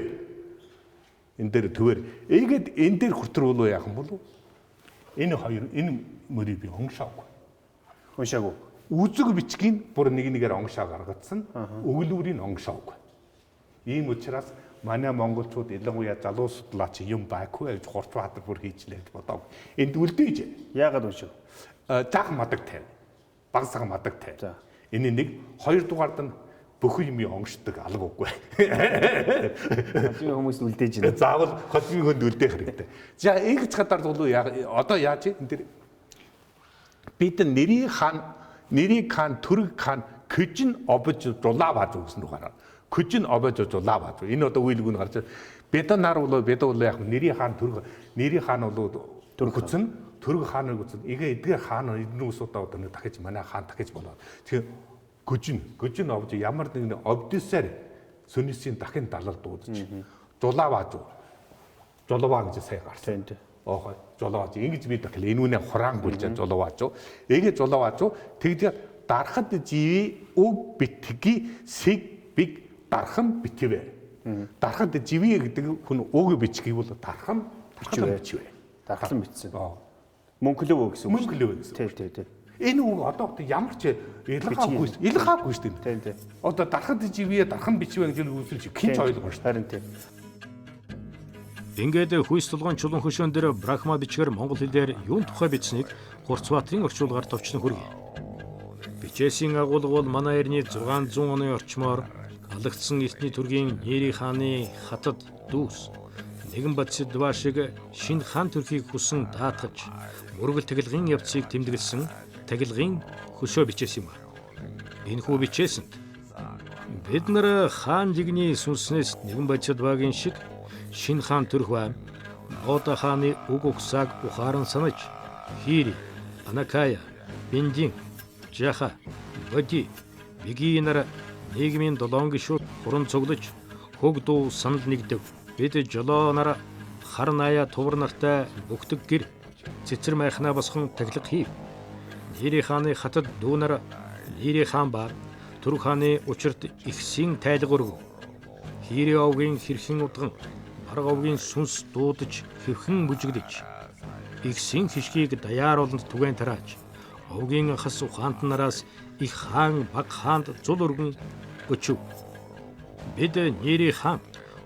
Speaker 3: энэ дээр төвээр ийгээд энэ дээр хүртэр болоо яах юм болов энэ хоёр энэ мөрийг би оншаагүй
Speaker 1: Уншаагүй.
Speaker 3: үзэг бичгийн бүр нэг нэгээр оншаа гаргацсан өглүүрийг оншаагүй ийм учраас манай монголчууд ялангуяа залуу судлаач юм байхгүй гэж Хурцбаатар бүр хийчлээ бодог энд үлдээж
Speaker 1: Яагаад уншив?
Speaker 3: заах мадаг тавь багсаг мадаг тавь
Speaker 1: За.
Speaker 3: энэ нэг хоёрдугаард нь бүхэн юм оншдог алга үгүй
Speaker 1: Хажуугийн хүмүүс үлдээж байна.
Speaker 3: заавал хотын хөнд үлдээх хэрэгтэй за их чадар болов одоо яаж энэ дэр бид нэрийн хаан түрэг хаан көжин обож дулааваж өгсөн рүү гараа көжин обож дулааваж энэ одоо үеилгүүн гарч бид нар бол яг нэрийн хаан бол түрэг хүчин түрэг хааныг үзэн эдгээр хаан эдгээр усудаа одоо дахиж манай хаан дахиж болоод тэгэхээр гүжин овж ямар нэгэн овдсаар сүнисийн дахин далал дуудаж жулаавааж жоловаа гэж сая гарсан. Оохой жоловааж ингэж би дахил энэ үнэ хураан гүлж жоловааж эгэ жоловааж тэгж дарахад живи өг битги sig big дархан битвэ. Дарахад живи гэдэг хүн өг бичгийг бол дархан бичвэ.
Speaker 1: Дархлан бичсэн. Мөнхлөв гэсэн үг.
Speaker 3: Мөнхлөв гэсэн.
Speaker 1: Тий.
Speaker 3: Энэ үг одоо ямар ч илгаагүй шүү дээ.
Speaker 1: Тий.
Speaker 3: Одоо дарахад живээ дархан бичвэ гэж үзүүлж хинч ойлгоно шүү.
Speaker 1: Харин тий.
Speaker 2: Ингээд хүйс тулгын чулуун хөшөөн дээр Брахма бичгээр монгол хэлээр юун тухай бичсэнийг Хурцбаатарын орчуулгаар товчхон хүргэе. Бичээсийн агуулга бол манай эртний 600 оны орчмоор алагдсан эртний төргийн Нери хааны хатад дүүс нэгэн Бадсидва шиг шинэ хаан төрхийг хүсэн даатгаж мөргөл тахилгын явцыг тэмдэглэсэн тахилгын хөшөө бичээс юм. Энэ хүү бичээсэнд бид нар хаан жигний сүнснээс нэгэн Бадсидвагийн шиг шинэ хаан төрх байна. Ода хааны үг угсааг ухаан санаж Хири, Анакая, Бендин, Жаха, Боди, Бигинара нийгмийн 7 гишүүд хуран цуглаж хөг дуу санал нэгдэв. Бид жолооноор хар наяа тувар нартай бүгдэг гэр цэцэр майхнаа босхон таглаг хийв. Нери хааны хатад дүүнаар Нери хаан ба Түрк хааны учирт ихсийн тайлга өргөв. Хири овгийн хэрхэн удган бараг овгийн сүнс дуудаж хэвхэн бүжиглэж ихсийн хишгийг даяарууланд түгээн тарааж овгийн хас ухаант нараас их хаан баг хаанд зул өргөн өчөв. Бид Нери хаан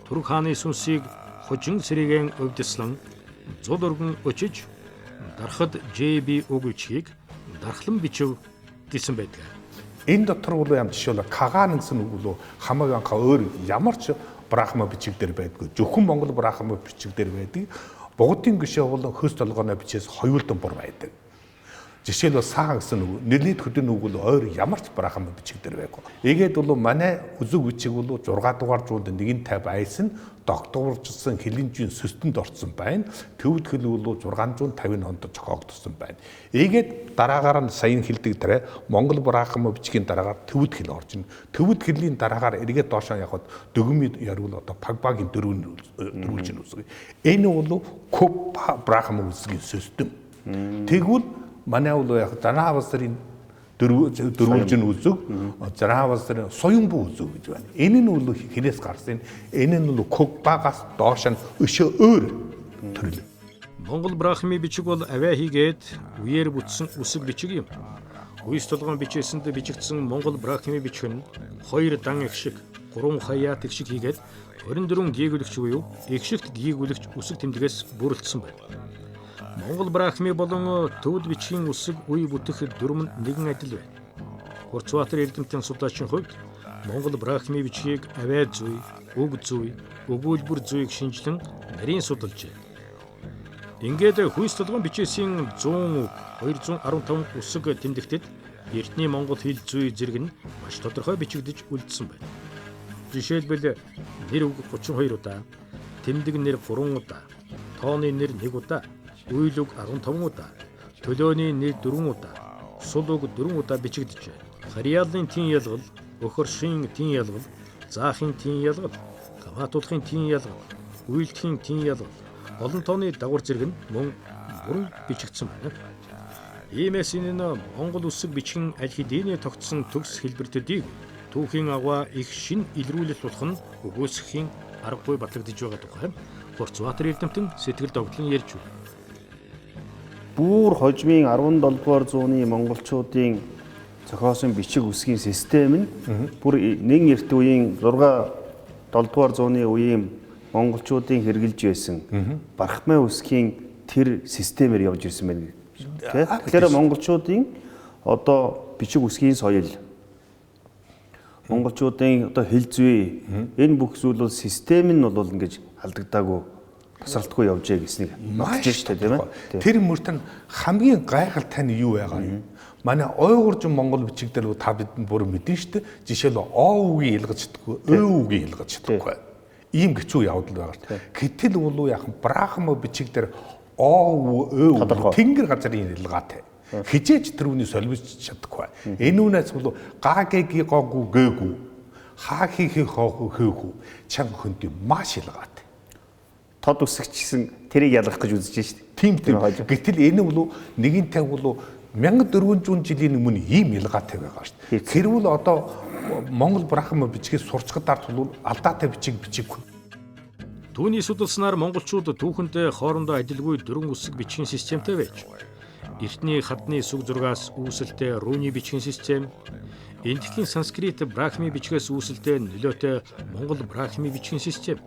Speaker 2: Түрк хааны сүнсийг хожин сэрэгэн өвдөслөн зул өргөн өчөж дарахад ЖБ өгүүлчгийг дархлан бичв гэсэн байдаг.
Speaker 3: Энэ дотор бол юм жишээл Кагаан гэсэн үг бол хамаагүй анхаа өөр ямар ч Брахма бичиг дээр байдгүй. Зөвхөн Монгол Брахма бичиг дээр байдаг. Богдын гişээ бол хөс толгооно бичээс хоёулдан бур байдаг. Жишээл бол саа гэсэн үг нэлээд хөдөн үг бол өөр ямар ч Брахма бичиг дээр байггүй. Эгээд бол манай үзэг бичиг бол 6 дугаар зуунд 150 айс нь докторжсэн хилэнжийн сөстэнд орсон байна. Төвд хэл бол 650 онд зохиогдсон байна. Эгээд дараагаар нь саяны хэлдэг тарай Монгол Брахма бичгийн дараагаар төвд хэл орж ин. Төвд хэлний дараагаар эргээд доошоо явхад дөгмөд ярил одоо пагбагийн дөрвөлж ин үсэг. Энэ бол Коп Брахма үсгийн сөстэм. Тэгвэл манай бол яг Занаавасрын дөрвөлж нь үзэг, Занаавасрын соёнбу үзэг гэж байна. Энэ нь бол хэрээс гарсан. Энэ нь бол Копбагаас доош нь өшөө өөр төрөл.
Speaker 2: Монгол Брахми бичиг бол авиа хийгээд үеэр бүтсэн үсэг бичиг юм. Хүйс тулгын бичээсэнд бичигдсэн Монгол Брахми бичиг нь 2 дан их шиг, 3 хаяат их шиг хийгээд 24 гийгүүлэгч буюу их шигт гийгүүлэгч үсэг тэмдгээс бүрэлдсэн байна. Монгол Брахми болон төвд бичгийн үсэг үе бүтэх дүрм нь нэгэн адил байна. Хурцбаатар эрдэмтэн судлаачийн хувьд Монгол Брахми бичгийг авиа зүй, үг зүй, өгүүлбэр зүйг шинжилэн нарийн судалжээ. Ингээд хүйс тулгын бичээсийн 100 үг, 215 үсэг тэмдэгтэд эртний монгол хэл зүй зэрэг нь маш тодорхой бичигдэж үлдсэн байна. Жишээлбэл нэр үг 32 удаа, тэмдэг нэр 3 удаа, тооны нэр 1 удаа, үйл үг 15 удаа, төлөөний нэр 4 удаа, сул үг 4 удаа бичигдэжээ. Харьяалын тийн ялгал, өхөршийн тийн ялгал, заахын тийн ялгал, хамаатуулахын тийн ялгал, үйлдэхийн тийн ялгал, олон тооны дагвар зэрэг нь мөн бүрэн бичигдсэн байна. Иймээс энэ нь Монгол үсэг бичгийн аль хэдийнэ тогтсон төгс хэлбэртдийг түүхийн аваа их шин илрүүлэлт болох нь өгөөсөхийн аргагүй батлагдж байгаа тухай Хурцбаатар Эрдэмтэн сэтгэл догтлон ярьж байна.
Speaker 1: Бүр хожмын 17 дугаар зууны монголчуудын зохиосон бичиг үсгийн систем нь бүр нэгэн эрт үеийн 7 дугаар зууны үеийн монголчуудын хэрэгжилж байсан Брахман үсгийн тэр системээр явж ирсэн байна. Тэгэхээр монголчуудын одоо бичиг үсгийн соёл, монголчуудын одоо хэл зүй энэ бүх зүйл бол систем нь бол ингэж алдагдаагүй тасралтгүй явжээ гэснийг магтаж штэ тийм ээ.
Speaker 3: Тэр мөртөн хамгийн гайхалтай нь юу байгаа юм? Манай ойгуржин монгол бичиг дээр та бидэнд бүр мэдэн штэ. Жишээл о үгийг илгаж чадахгүй, ө үгийг илгаж чадахгүй. Ийм хэцүү явдал байгаа. Гэтэл бол яахан Брахма бичиг дээр о ө тэнгэр газрын илгаатай. Хижээж тэрүүний солиулж чадахгүй. Энэ үнээс бол гагэги гогу гээгүү хаахихи хооху хөөхүү чанга хөндөй маш илгаатай.
Speaker 1: Тод үсгч гэсэн тэрийг ялгах гэж үзэж штэ.
Speaker 3: Тийм. Гэтэл энэ бол нэгэнтэй бол 1400 жилийн өмнө ийм илгаатай байгаа шүү дээ. Тэр бол одоо Монгол Брахма бичгийг сурчхад ард бол алдаатай бичиггүй.
Speaker 2: Түүний судалснаар монголчууд түүхэндээ хоорондоо адилгүй дөрвөн үсэг бичгийн системтэй байж эртний хадны сүг зургаас үүсэлтэй рууны бичгийн систем, энэтхэгийн санскрит брахми бичгээс үүсэлтэй нөлөөтэй монгол брахми бичгийн систем,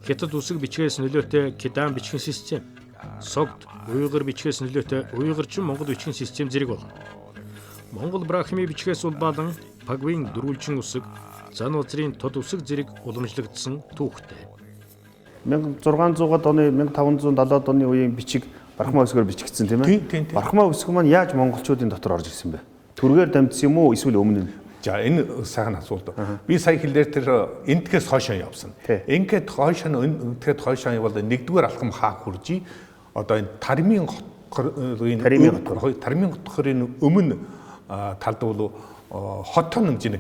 Speaker 2: хятад үсэг бичгээс нөлөөтэй кедан бичгийн систем, согд уйгыр бичгээс нөлөөтэй уйгырчин монгол бичгийн систем зэрэг болно. Монгол брахми бичгээс улбаалan пагвин дөрвөлжин үсэг, зан узрын тод үсэг зэрэг уламжлагдсан түүхтэй.
Speaker 1: 1600-аад оны 1570-аад оны үеийн бичиг Брахма үсгээр бичигдсэн тийм ээ. Брахма үсэг маань яаж монголчуудын дотор орж ирсэн бэ? Түргээр дамжсан юм уу эсвэл өмнө нь?
Speaker 3: За энэ сайхан асуулт. Би сая хэлээр тэр энтгэс хойшоо явсан. Ингээд хойшоо явбал нэгдүгээр алхам хаах хүржи. Одоо энэ Таримын хотхорын өмнө талд бол хотон хэмжээний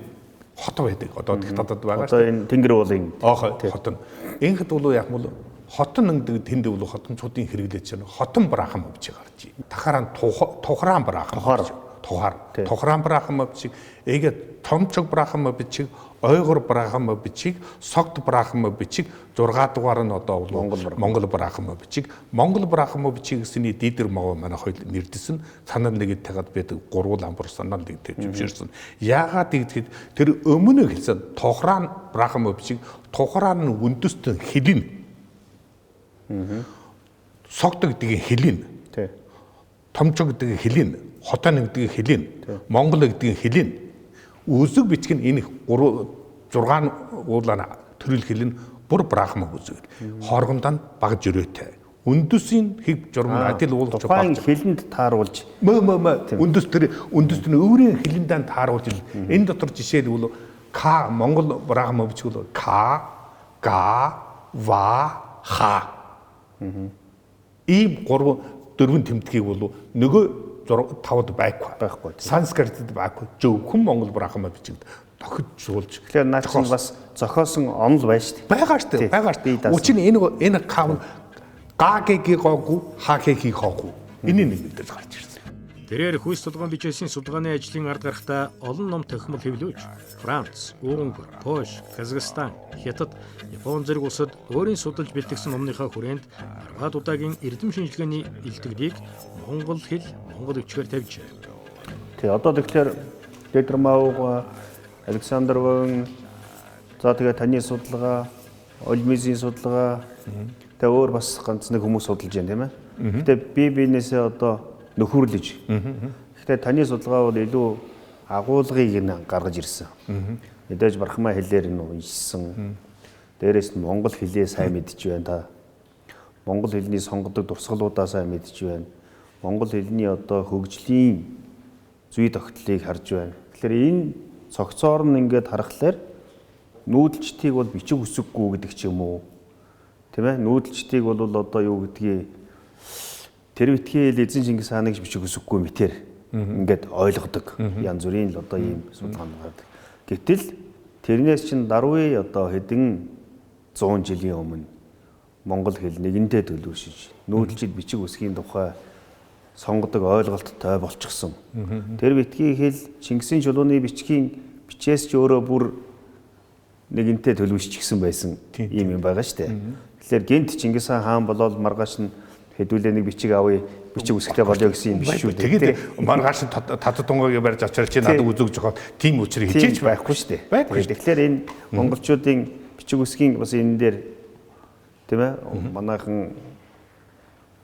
Speaker 3: хот байдаг. Одоо хятадд байгаа шүү.
Speaker 1: Одоо энэ Тэнгэр уулын
Speaker 3: хотон. Ингээд бол яг бол хотон тэнд бол хотончуудын хэрэглэж чинь хотон Брахма бичиг гарч. Дахаараа тухраан Брахма. Тухраан Брахма бичиг, эгээ томчог Брахма бичиг, ойгор Брахма бичиг, согд Брахма бичиг, 6 дугаар нь одоо Монгол Брахма бичиг. Монгол Брахма бичиг гэсний дийдэр мав манай хоёул нэрдэсэн санаа нэгэд тагаад байдаг гурвал амбар санаа нэгтэй зөвшөөрсөн. Яагаад гэвэл тэр өмнө хэлсэн тухраан Брахма бичиг, тухраан нь үндэстэн хэлин. Согд гэдгийг хэлин. Томчог гэдгийг хэлин. Хотон гэдгийг хэлин. Монгол гэдгийг хэлин. Үсэг бичиг нь энэ 6 уулаа төрөл хэлэн бүр Брахма үсэг. Хооргондоо нь баг жирөөтэй. Үндэсийн хэв журам адил уулж
Speaker 1: байгаа. Хэлэнд тааруулж.
Speaker 3: Үндэстэн өөрийн хэлэндээ тааруулж энэ дотор жишээлбэл К Монгол Брахма бичиг бол К, Га, Ва, Ха. Ийм 4 тэмдгийг бол нөгөө 5-д байхгүй. Санскритд байхгүй. Зөвхөн Монгол Брахма бичигд тохижуулж.
Speaker 1: Тэгэхээр наад чинь бас зохиосон онол байна шүү дээ.
Speaker 3: Байгаа шүү дээ. Учир нь энэ кав гагэги гогу хаахэхи хогу. Энэ нэг мэдээж гарч ирсэн.
Speaker 2: Тэрээр хүйс тулгаан бичээсийн судалгааны ажлын ард гарахдаа олон ном тохимол хэвлүүлж Франц, Унгар, Польш, Казахстан, Хятад, Япон зэрэг улсад өөрийн судалж бэлтгэсэн номныхаа хүрээнд 60 удаагийн эрдэм шинжилгээний илтгэлийг монгол хэл, монгол үгчээр тавьжээ.
Speaker 1: Тий, одоо тэгэхээр Дедрамауга, Александр Вон, за тэгээ таны судалгаа, Олмизийн судалгаа, тэгээ өөр бас ганц нэг хүмүүс судалж байна тийм ээ. Гэтэ би биенээсээ одоо нөхөрлөж. Гэхдээ таны судалгаа бол илүү агуулгыг нь гаргаж ирсэн. Мэдээж Брахма хэлээр нь уншсан. Дээрээс нь монгол хэлээ сайн мэдж байна та. Монгол хэлний сонгодог дурсгалуудаа сайн мэдж байна. Монгол хэлний одоо хөгжлийн зүй тогтолыг харж байна. Тэгэхээр энэ цогцоор нь ингээд харахаар нүүдэлчдийг бол бичиг үсэггүй гэдэг ч юм уу. Тийм ээ? Нүүдэлчдийг бол одоо юу гэдгийг тэр битгий эзэн Чингис хааныг бичиг үсэггүй мэтэр ингээд ойлгодог. Янз бүрийн л одоо ийм судалгаа гардаг. Гэтэл тэрнээс чинь даруй одоо хэдэн 100 жилийн өмнө монгол хэл нэгэнтээ төлөвшөж нүүдэлчд бичиг үсгийн тухай сонгодог ойлголттой болчихсон. Тэр битгий хэл Чингисийн чулууны бичээс ч өөрөө бүр нэгэнтээ төлөвшчихсэн байсан юм байгаа шүү дээ. Тэгэхээр гэнт Чингис хаан болоод маргааш нь хэдүүлээ нэг бичиг авъя, бичиг үсгэлээ болё гэсэн юм биш шүү дээ.
Speaker 3: Тэгээд маргааш нь тат тунгааг барьж авчаар чи надад үзэг жохоо тийм учрыг хичээж
Speaker 1: байхгүй шүү дээ.
Speaker 3: Байхгүй.
Speaker 1: Тэгэхээр энэ монголчуудын бичиг үсгийн бас энэ дээр тийм ээ манайхан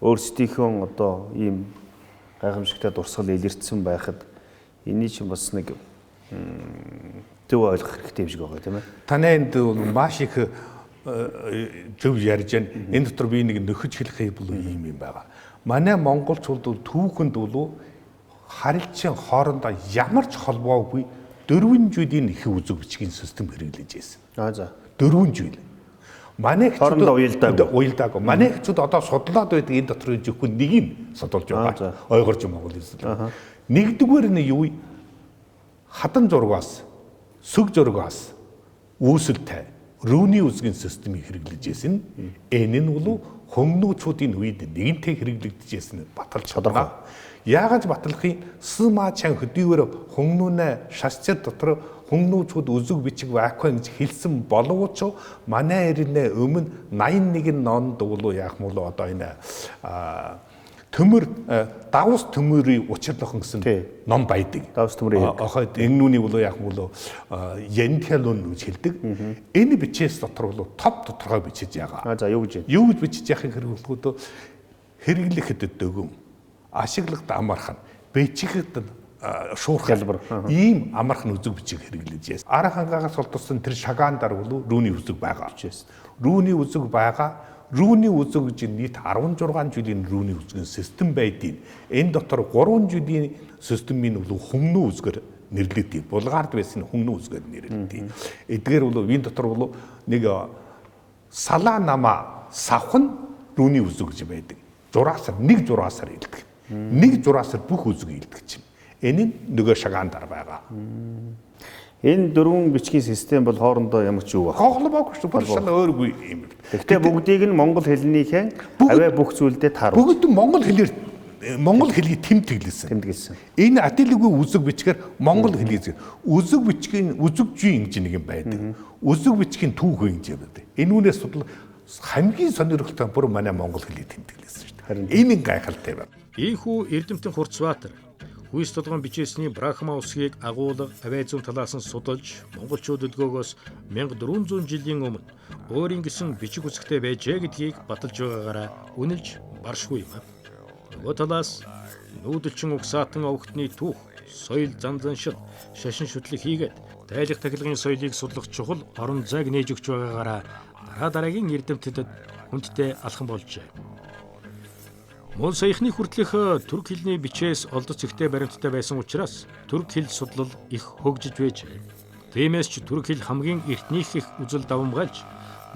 Speaker 1: өөрсдийнхөө одоо ийм гайхамшигтай дурсгал илэрсэн байхад энийг чинь бас нэг зөв ойлгох хэрэгтэй юм шиг байгаа тийм ээ.
Speaker 3: Танайд бол маш их зөв ярьж байна. Энэ дотор би нэг нөхөж хэлэх бол ийм юм байгаа. Манай монголчууд бол түүхэнд бол харилцан хоорондоо ямар ч холбоогүй 4 жилийн их үзэг бичгийн систем хэрэглэж байсан.
Speaker 1: За.
Speaker 3: 4 жил. Манай
Speaker 1: хоорондоо
Speaker 3: уялдаагүй. Манай хэчүүд одоо судлаад байдаг энэ дотор зөвхөн нэгийг судалж байгаа. Ойгорч Монгол хэлсэн. Нэгдүгээр нь юу? Хадан зургаас, сүг зургаас үүсэлтэй рүүний үзгийн системийг хэрэглэж байсан. Энэ нь бол хөнгнүүчүүдийн үед нэгэнтээ хэрэглэгдэж байсан баталж тодорхой. Яагаад батлахын сма чан хөдийгээр хөнгнүүнэ шасцад дотор хөнгнүүчүүд үзэг бичиг вакуум гэж хэлсэн боловч манай эрдэнэ өмнө 81 онд бол яах юм бол одоо энэ төмөр давус төмөрийн учирлах гэсэн ном байдаг.
Speaker 1: Давус төмөрийн
Speaker 3: охойд энүүний бол яах юм бол янтялун гэж хэлдэг. Энэ бичээс дотор бол топ тодорхой бичиж байгаа.
Speaker 1: За юу гэж вэ?
Speaker 3: Юу гэж бичиж яахыг хэрэглэхэд хэрэглэхэд дөгөм, ашиглагд амархан, бичихэд шуурхалбар ийм амархан үзэг бичиг хэрэглэж байна. Арга хангаагаас олдсон тэр шагаандар бол рүүний үзэг байгаа. Рүүний үзэг байгаа. Рүүний үзэг гэж нийт 16 жилийн рүүний үзгийн систем байдгийг. Энэ дотор 3 жилийн системийн бол хөнгнөө үзгээр нэрлэгдээ. Булгаард байсан хөнгнөө үзгээр нэрлэгдээ. Эдгээр бол энэ дотор бол нэг салаа нама савхан рүүний үзэг гэж байдаг. Зураасаар нэг зураасаар илдэг. Нэг зураасаар бүх үзэг илдэг чинь. Энэ нь нөгөө шагаандар байгаа.
Speaker 1: Энэ 4 бичгийн систем бол хоорондоо ямар ч юу баг.
Speaker 3: Хоолойгоо шүү. Бүр шал өөргүй юм.
Speaker 1: Гэхдээ бүгдийг нь монгол хэлнийхэн аваа бүх зүйлдээ тааруул.
Speaker 3: Бүгд монгол хэлийг тэмдэглэсэн. Энэ ателгүй үзэг бичгээр монгол хэлийг үзэг бичгийн үзэгжийн хэмжээ нэг юм байдаг. Үзэг бичгийн түүх хэмжээ байдаг. Энэ үнээс судал хамгийн сонирхолтой бүр манай монгол хэлийг тэмдэглэсэн шүү дээ. Энэ гайхалтай байна.
Speaker 2: Ийхүү Эрдэмтэн Хурцбаатар хүйс толгойн бичээсний Брахма усгийг агуулга аваа зүүн талаас нь судалж монголчууд өдгөөгөөс 1400 жилийн өмнө өөрийн гэсэн бичиг үсгтэй байжээ гэдгийг баталж байгаагаараа үнэлж баршгүй юм. Нөгөө талаас нүүдэлчин угсаатан овогтны түүх, соёл заншил, шашин шүтлэг хийгээд тайлах тахилгын соёлыг судлах чухал орон зайг нээж өгч байгаагаараа дараагийн эрдэмтэдэд хүндтэй алхам болжээ. Мөн саяхны хүртэлх түрк хэлний бичээс олдоц ихтэй баримттай байсан учраас түрк хэл судлал их хөгжиж байжээ. Тиймээс ч түрк хэл хамгийн эртнийх их үзэл давамгайлж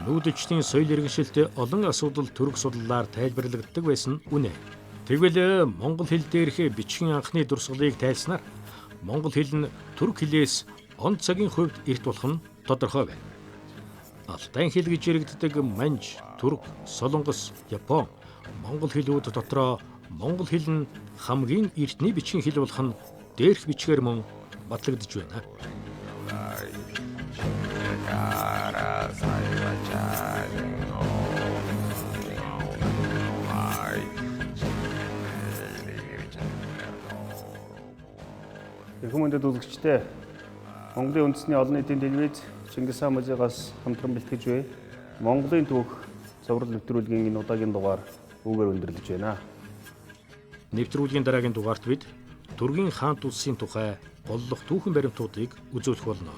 Speaker 2: нүүдэлчдийн соёл иргэншилтэд олон асуудал түрк судлалаар тайлбарлагддаг байсан үнэ. Тэгвэл монгол хэл дээрх бичгийн анхны дурсгалыг тайлснаар монгол хэл нь түрк хэлээс он цагийн хувьд эрт болох нь тодорхой байна. Алтай хэл гэж яригддаг манж, түрк, солонгос, япон монгол хэлүүд дотроо монгол хэл нь хамгийн эртний бичгийн хэл болох нь дээрх бичгээр мөн батлагдж байна.
Speaker 1: Хүмүүндэд үзэгчтэй Монголын үндэсний олон нийтийн телевиз Чингис хаан музейгаас хамтран бэлтгэж буй Монголын түүх зураг нэвтрүүлгийн энэ удаагийн дугаар үүгээр өндөрлөж байна.
Speaker 2: Нэвтрүүлгийн дараагийн дугаарт бид Түргийн хаант улсын тухай голлох түүхэн баримтуудыг үзүүлэх болно.